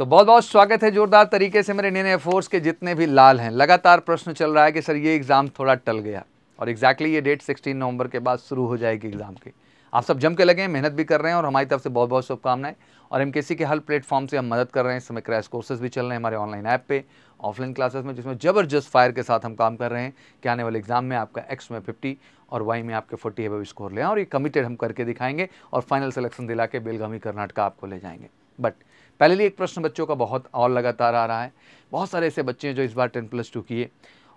तो बहुत बहुत स्वागत है जोरदार तरीके से मेरे इंडियन एयरफोर्स के जितने भी लाल हैं। लगातार प्रश्न चल रहा है कि सर ये एग्ज़ाम थोड़ा टल गया और एग्जैक्टली ये डेट 16 नवंबर के बाद शुरू हो जाएगी एग्ज़ाम की। आप सब जम के लगे हैं, मेहनत भी कर रहे हैं और हमारी तरफ से बहुत बहुत शुभकामनाएं। और एमकेसी के हर प्लेटफॉर्म से हम मदद कर रहे हैं। इस समय क्रैश कोर्सेज भी चल रहे हैं हमारे ऑनलाइन ऐप पे, ऑफलाइन क्लासेस में, जिसमें ज़बरदस्त फायर के साथ हम काम कर रहे हैं कि आने वाले एग्जाम में आपका एक्स में 50 और वाई में आपके 40 एबव स्कोर लें। और ये कमिटेड हम करके दिखाएंगे और फाइनल सिलेक्शन दिला के बेलगामी कर्नाटका आपको ले जाएंगे। बट पहले लिए एक प्रश्न बच्चों का बहुत और लगातार आ रहा है। बहुत सारे ऐसे बच्चे हैं जो इस बार 10+2 किए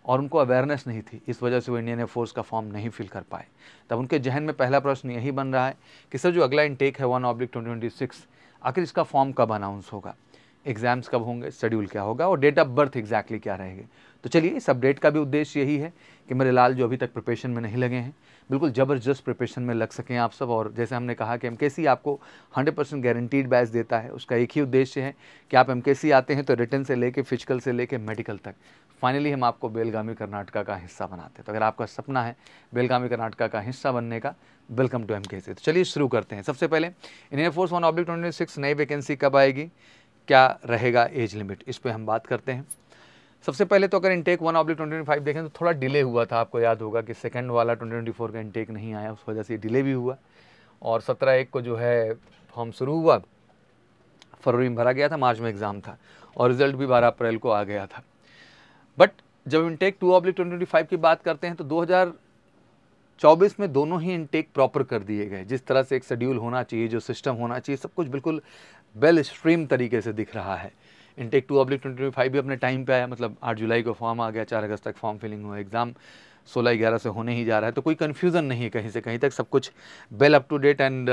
और उनको अवेयरनेस नहीं थी, इस वजह से वो इंडियन एयरफोर्स का फॉर्म नहीं फिल कर पाए। तब उनके जहन में पहला प्रश्न यही बन रहा है कि सर जो अगला इनटेक है 1/2026, आखिर इसका फॉर्म कब अनाउंस होगा, एग्जाम्स कब होंगे, शेड्यूल क्या होगा और डेट ऑफ बर्थ एग्जैक्टली क्या रहेगी। तो चलिए, इस अपडेट का भी उद्देश्य यही है कि मेरे लाल जो अभी तक प्रिपरेशन में नहीं लगे हैं, बिल्कुल ज़बरदस्त प्रिपरेशन में लग सकें आप सब। और जैसे हमने कहा कि एमकेसी आपको 100% गारंटीड बैच देता है, उसका एक ही उद्देश्य है कि आप एमकेसी आते हैं तो रिटन से लेके फिजिकल से लेके मेडिकल तक फाइनली हम आपको बेलगामी कर्नाटका का हिस्सा बनाते हैं। तो अगर आपका सपना है बेलगामी कर्नाटका का हिस्सा बनने का, वेलकम टू एमकेसी। तो चलिए शुरू करते हैं। सबसे पहले इंडियन एयरफोर्स 1/2026 नई वैकेंसी कब आएगी, क्या रहेगा एज लिमिट, इस पर हम बात करते हैं। सबसे पहले तो अगर इनटेक 1/2025 देखें तो थोड़ा डिले हुआ था। आपको याद होगा कि सेकंड वाला 2024 का इनटेक नहीं आया, उस वजह से डिले भी हुआ। और 17/1 को जो है फॉर्म शुरू हुआ, फरवरी में भरा गया था, मार्च में एग्ज़ाम था और रिजल्ट भी 12 अप्रैल को आ गया था। बट जब इनटेक 2/2025 की बात करते हैं तो 2024 में दोनों ही इनटेक प्रॉपर कर दिए गए। जिस तरह से एक शेड्यूल होना चाहिए, जो सिस्टम होना चाहिए, सब कुछ बिल्कुल वेल स्ट्रीम तरीके से दिख रहा है। इनटेक 2/2025 भी अपने टाइम पे आया, मतलब 8 जुलाई को फॉर्म आ गया, 4 अगस्त तक फॉर्म फिलिंग हुआ, एग्ज़ाम 16/11 से होने ही जा रहा है। तो कोई कन्फ्यूज़न नहीं है कहीं से कहीं तक, सब कुछ well up to date and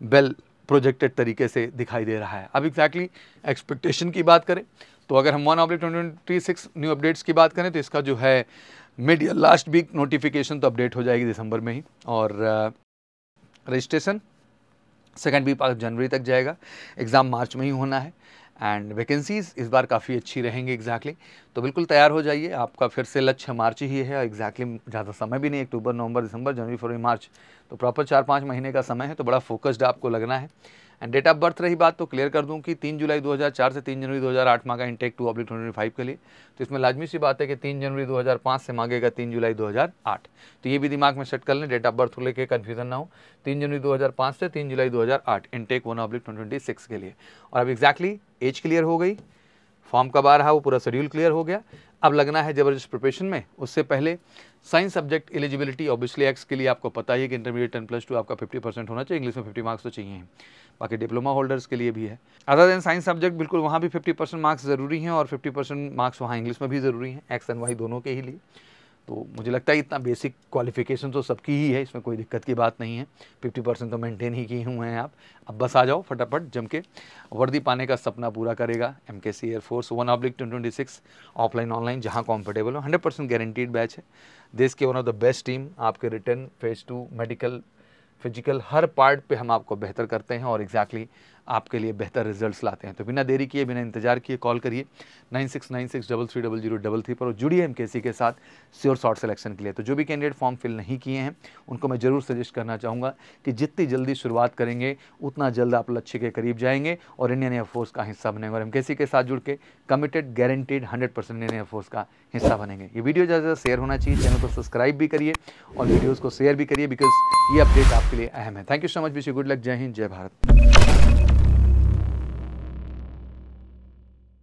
well projected तरीके से दिखाई दे रहा है। अब एग्जैक्टली एक्सपेक्टेशन की बात करें तो अगर हम 1/2026 न्यू अपडेट्स की बात करें तो इसका जो है मिड या लास्ट वीक नोटिफिकेशन तो अपडेट हो जाएगी दिसंबर में ही, और रजिस्ट्रेशन सेकेंड वीक जनवरी तक जाएगा, एग्ज़ाम मार्च में ही होना है। एंड वैकेंसीज़ इस बार काफ़ी अच्छी रहेंगी एग्जैक्टली। तो बिल्कुल तैयार हो जाइए, आपका फिर से लक्ष्य मार्च ही है। एग्जैक्टली ज़्यादा समय भी नहीं, अक्टूबर नवंबर दिसंबर जनवरी फरवरी मार्च, तो प्रॉपर 4-5 महीने का समय है। तो बड़ा फोकस्ड आपको लगना है। एंड डेट ऑफ बर्थ रही बात तो क्लियर कर दूं कि 3 जुलाई 2004 से 3 जनवरी 2008 मांगा इनटेक 2/2025 के लिए। तो इसमें लाजमी सी बात है कि 3 जनवरी 2005 से मांगेगा 3 जुलाई 2008। तो ये भी दिमाग में सेट कर लें, डेट ऑफ बर्थ को लेकर कन्फ्यूजन ना हो। 3 जनवरी 2005 से 3 जुलाई 2008 इनटेक 1/2026 के लिए। और अब एग्जैक्टली एज क्लियर हो गई, फॉर्म कब आ रहा है वो पूरा शेड्यूल क्लियर हो गया। अब लगना है ज़बरदस्त प्रिपरेशन में। उससे पहले science subject eligibility obviously x के लिए आपको पता ही है कि इंटरमीडिएट 10+2 आपका 50% होना चाहिए, इंग्लिश में 50 मार्क्स तो चाहिए ही, बाकी डिप्लोमा होल्डर्स के लिए भी है। अदर देन साइंस सब्जेक्ट बिल्कुल वहाँ भी 50% मार्क्स ज़रूरी हैं और 50% मार्क्स वहाँ इंग्लिश में भी ज़रूरी हैं, एक्स एंड वाई दोनों के ही लिए। तो मुझे लगता है इतना बेसिक क्वालिफिकेशन तो सबकी ही है, इसमें कोई दिक्कत की बात नहीं है। 50% तो मेंटेन ही किए हुए हैं आप। अब बस आ जाओ फटाफट जम के, वर्दी पाने का सपना पूरा करेगा एमकेसी एयरफोर्स 1/2026 ऑफलाइन ऑनलाइन, जहां कंफर्टेबल हो। 100% गारंटीड बैच है, देश के one of the best team. आपके रिटर्न, फेज 2, मेडिकल, फिजिकल, हर पार्ट पे हम आपको बेहतर करते हैं और एग्जैक्टली आपके लिए बेहतर रिजल्ट्स लाते हैं। तो बिना देरी किए, बिना इंतजार किए कॉल करिए 9696330033 पर और जुड़िए एमकेसी के साथ श्योर शॉर्ट सिलेक्शन के लिए। तो जो भी कैंडिडेट फॉर्म फिल नहीं किए हैं उनको मैं ज़रूर सजेस्ट करना चाहूँगा कि जितनी जल्दी शुरुआत करेंगे उतना जल्द आप लक्ष्य के करीब जाएंगे और इंडियन एयरफोर्स का हिस्सा बनेंगे। और एमकेसी के साथ जुड़ के कमिटेड, गारंटीड 100% इंडियन एयरफोर्स का हिस्सा बनेंगे। ये वीडियो ज़्यादा शेयर होना चाहिए, चैनल को सब्सक्राइब भी करिए और वीडियोज़ को शेयर भी करिए, बिकॉज ये अपडेट आपके लिए अहम है। Thank you so much, wish you good luck, जय हिंद, जय भारत।